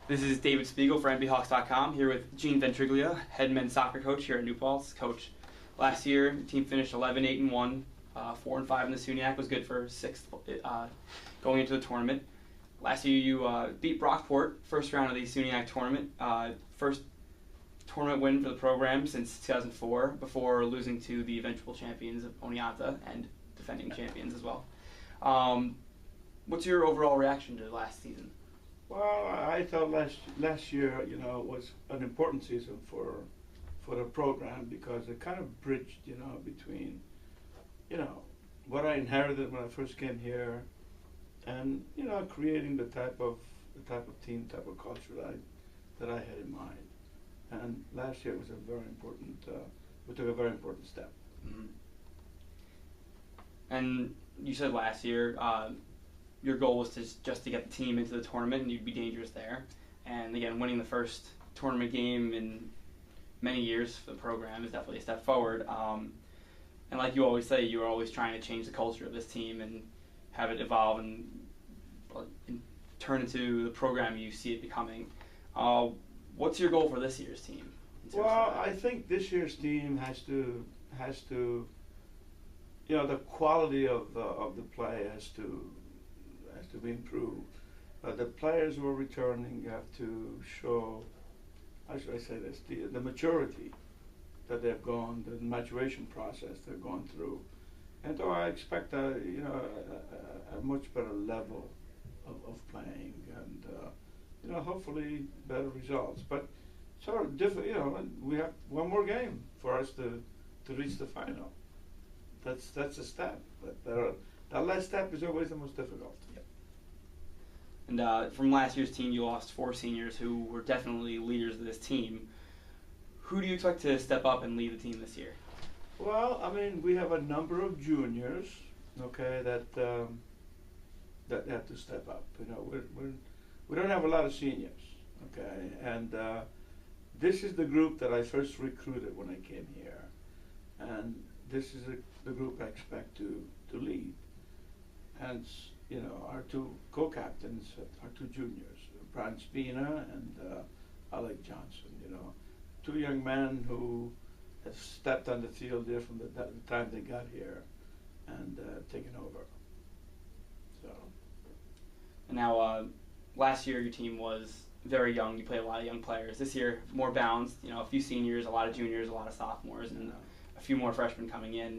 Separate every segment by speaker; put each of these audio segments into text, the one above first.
Speaker 1: This is David Spiegel for NBHawks.com here with Gene Ventriglia, head men's soccer coach here at New Paltz. Coach, last year the team finished 11-8-1, 4-5 in the SUNYAC was good for sixth going into the tournament. Last year you beat Brockport first round of the SUNYAC tournament, first tournament win for the program since 2004 before losing to the eventual champions of Oneonta and defending champions as well. What's your overall reaction to last season?
Speaker 2: Well, I thought last year, was an important season for the program because it kind of bridged, between, what I inherited when I first came here, and creating the type of team, type of culture that I had in mind. And last year was a very important. We took a very important step.
Speaker 1: Mm-hmm. And you said last year. Your goal was just to get the team into the tournament and you'd be dangerous there. And again, winning the first tournament game in many years for the program is definitely a step forward. And like you always say, you are always trying to change the culture of this team and have it evolve and turn into the program you see it becoming. What's your goal for this year's team?
Speaker 2: Well, I think this year's team has to the quality of the play has to be improved. The players who are returning have to show, how should I say this, the maturity that they've gone, the maturation process they've gone through. And so I expect a much better level of playing and, hopefully better results. But sort of different, we have one more game for us to reach the final. That's a step, but that last step is always the most difficult.
Speaker 1: Yep. And from last year's team, you lost 4 seniors who were definitely leaders of this team. Who do you expect to step up and lead the team this year?
Speaker 2: Well, I mean, we have a number of juniors, okay, that have to step up. We don't have a lot of seniors, okay, and this is the group that I first recruited when I came here, and this is the group I expect to lead. And our 2 co-captains are 2 juniors, Brian Spina and Alec Johnson. 2 young men who have stepped on the field there from the time they got here and taken over. So.
Speaker 1: And now, last year your team was very young. You played a lot of young players. This year, more balanced. A few seniors, a lot of juniors, a lot of sophomores, and a few more freshmen coming in.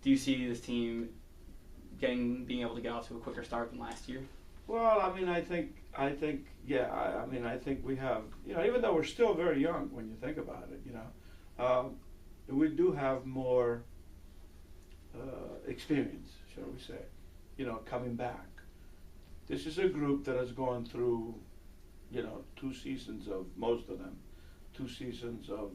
Speaker 1: Do you see this team being able to get off to a quicker start than last year?
Speaker 2: Well, I mean, I think, yeah. I think we have, even though we're still very young when you think about it, we do have more experience, shall we say, coming back. This is a group that has gone through, 2 seasons of most of them, 2 seasons of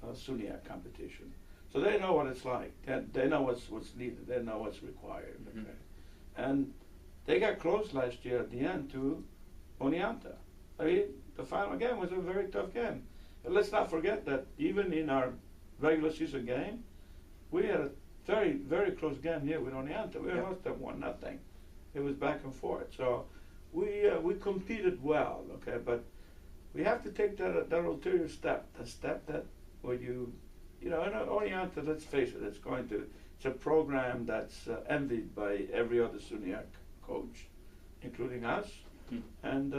Speaker 2: SUNYAC competition. So they know what it's like. They know what's needed. They know what's required. Okay? Mm-hmm. And they got close last year at the end to Oneonta. I mean, the final game was a very tough game. And let's not forget that even in our regular season game, we had a very, very close game here with Oneonta. We lost that 1-0. It was back and forth. So we competed well. Okay, but we have to take that ulterior step, the step that where you. And Oneonta, let's face it, it's a program that's envied by every other SUNYAC coach, including us. Mm-hmm. And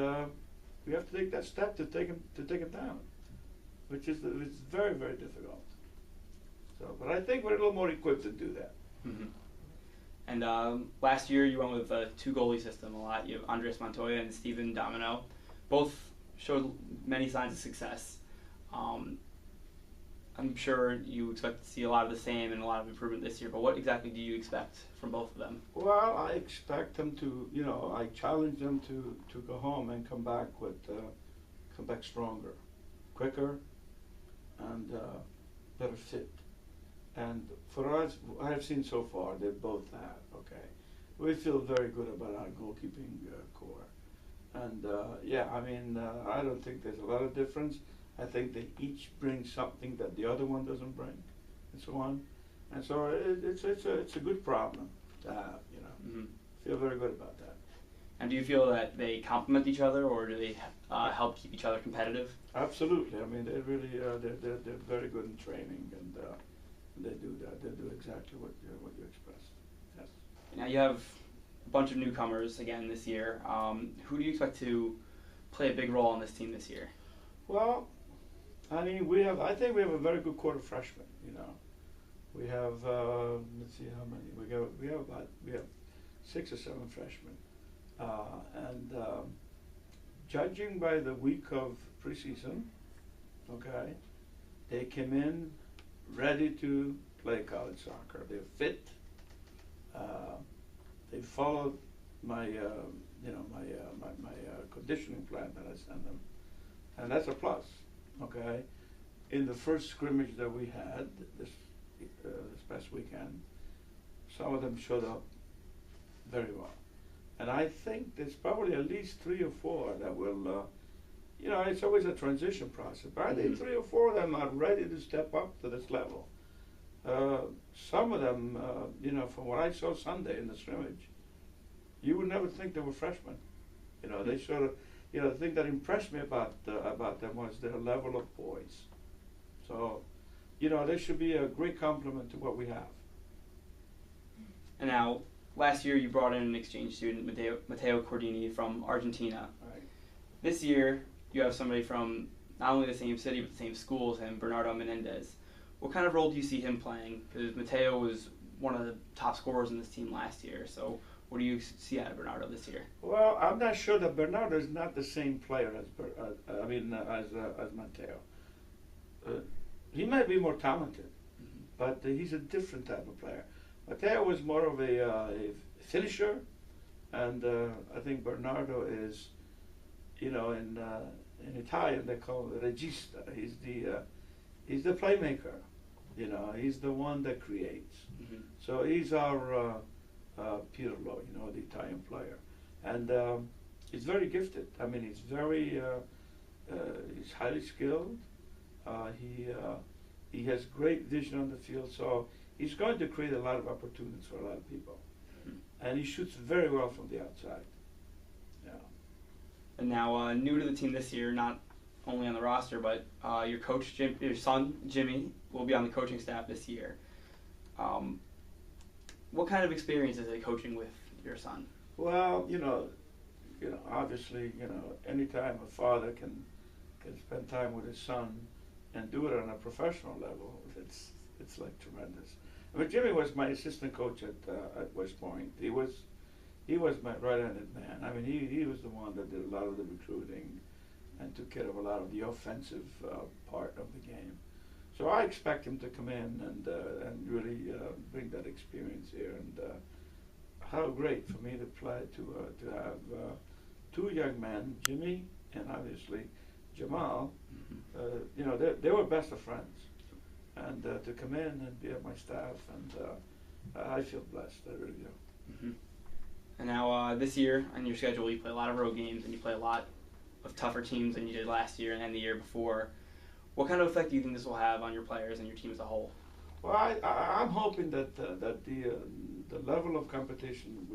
Speaker 2: we have to take that step to take them down, which is it's very, very difficult. So, but I think we're a little more equipped to do that.
Speaker 1: Mm-hmm. And last year you went with a 2-goalie system a lot. You have Andres Montoya and Steven Domino. Both showed many signs of success. I'm sure you expect to see a lot of the same and a lot of improvement this year, but what exactly do you expect from both of them?
Speaker 2: Well, I expect them to, I challenge them to go home and come back stronger, quicker, and better fit. And for us, I have seen so far, they both have, okay. We feel very good about our goalkeeping core. And I don't think there's a lot of difference. I think they each bring something that the other one doesn't bring, and so on. And so it's a good problem to have,
Speaker 1: Mm-hmm.
Speaker 2: Feel very good about that.
Speaker 1: And do you feel that they complement each other, or do they help keep each other competitive?
Speaker 2: Absolutely. I mean, they really they're very good in training, and they do that. They do exactly what you expressed. Yes.
Speaker 1: Now you have a bunch of newcomers again this year. Who do you expect to play a big role on this team this year?
Speaker 2: Well, I mean, I think we have a very good core of freshmen. You know, we have let's see how many we have 6 or 7 freshmen, and judging by the week of preseason, okay, they came in ready to play college soccer. They're fit. They followed my conditioning plan that I sent them, and that's a plus. Okay, in the first scrimmage that we had this past weekend, some of them showed up very well, and I think there's probably at least 3 or 4 that will. It's always a transition process, but I think 3 or 4 of them are ready to step up to this level. Some of them, from what I saw Sunday in the scrimmage, you would never think they were freshmen. They sort of, the thing that impressed me about them was their level of poise. So, they should be a great complement to what we have.
Speaker 1: And now, last year you brought in an exchange student, Matteo Cordini from Argentina.
Speaker 2: Right.
Speaker 1: This year, you have somebody from not only the same city but the same school as him, Bernardo Menendez. What kind of role do you see him playing? Because Matteo was one of the top scorers in this team last year. So what do you see out of Bernardo this year?
Speaker 2: Well, I'm not sure that Bernardo is not the same player as Matteo. He might be more talented, but he's a different type of player. Matteo was more of a finisher, and I think Bernardo is, in Italian they call it regista. He's the playmaker. He's the one that creates.
Speaker 1: Mm-hmm.
Speaker 2: So he's our Pirlo, the Italian player, and he's very gifted. I mean, he's highly skilled. He has great vision on the field, so he's going to create a lot of opportunities for a lot of people. Mm-hmm. And he shoots very well from the outside. Yeah.
Speaker 1: And now, new to the team this year, not only on the roster, but your coach, your son, Jimmy, will be on the coaching staff this year. What kind of experience is it coaching with your son?
Speaker 2: Well, obviously, anytime a father can spend time with his son and do it on a professional level, it's like tremendous. I mean, Jimmy was my assistant coach at West Point. He was my right-handed man. I mean, he was the one that did a lot of the recruiting and took care of a lot of the offensive part of the game. So I expect him to come in and really bring that experience here. And how great for me to have 2 young men, Jimmy and obviously Jamal. They were best of friends, and to come in and be at my staff, and I feel blessed. I really do.
Speaker 1: Mm-hmm. And now this year on your schedule, you play a lot of road games and you play a lot of tougher teams than you did last year and the year before. What kind of effect do you think this will have on your players and your team as a whole?
Speaker 2: Well, I'm hoping that the level of competition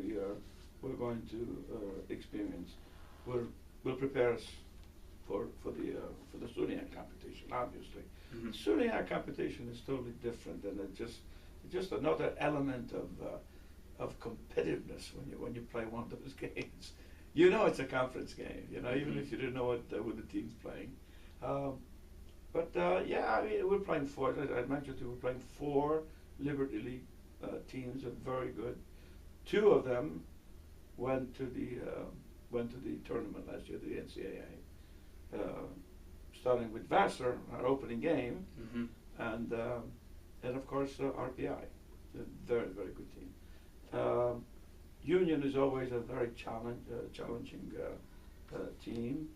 Speaker 2: we're going to experience will prepare us for the SUNYAC competition. Obviously,
Speaker 1: mm-hmm.
Speaker 2: The SUNYAC competition is totally different, and it's just another element of competitiveness when you play one of those games. It's a conference game.
Speaker 1: Mm-hmm.
Speaker 2: Even if you didn't know what the team's playing. I mean, we're playing 4. I mentioned we're playing 4 Liberty League teams, are very good. 2 of them went to the tournament last year, the NCAA. Starting with Vassar, our opening game,
Speaker 1: mm-hmm.
Speaker 2: and of course RPI, a very, very good team. Union is always a very challenging team.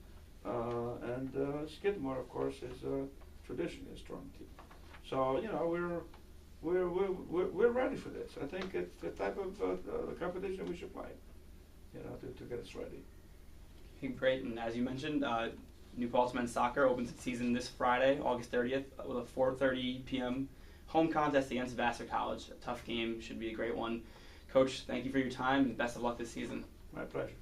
Speaker 2: And Skidmore, of course, is traditionally a strong team. So we're ready for this. I think it's the type of competition we should play, to get us ready.
Speaker 1: Okay, great. And as you mentioned, New Paltz men's soccer opens its season this Friday, August 30th, with a 4:30 p.m. home contest against Vassar College. A tough game, should be a great one. Coach, thank you for your time and best of luck this season.
Speaker 2: My pleasure.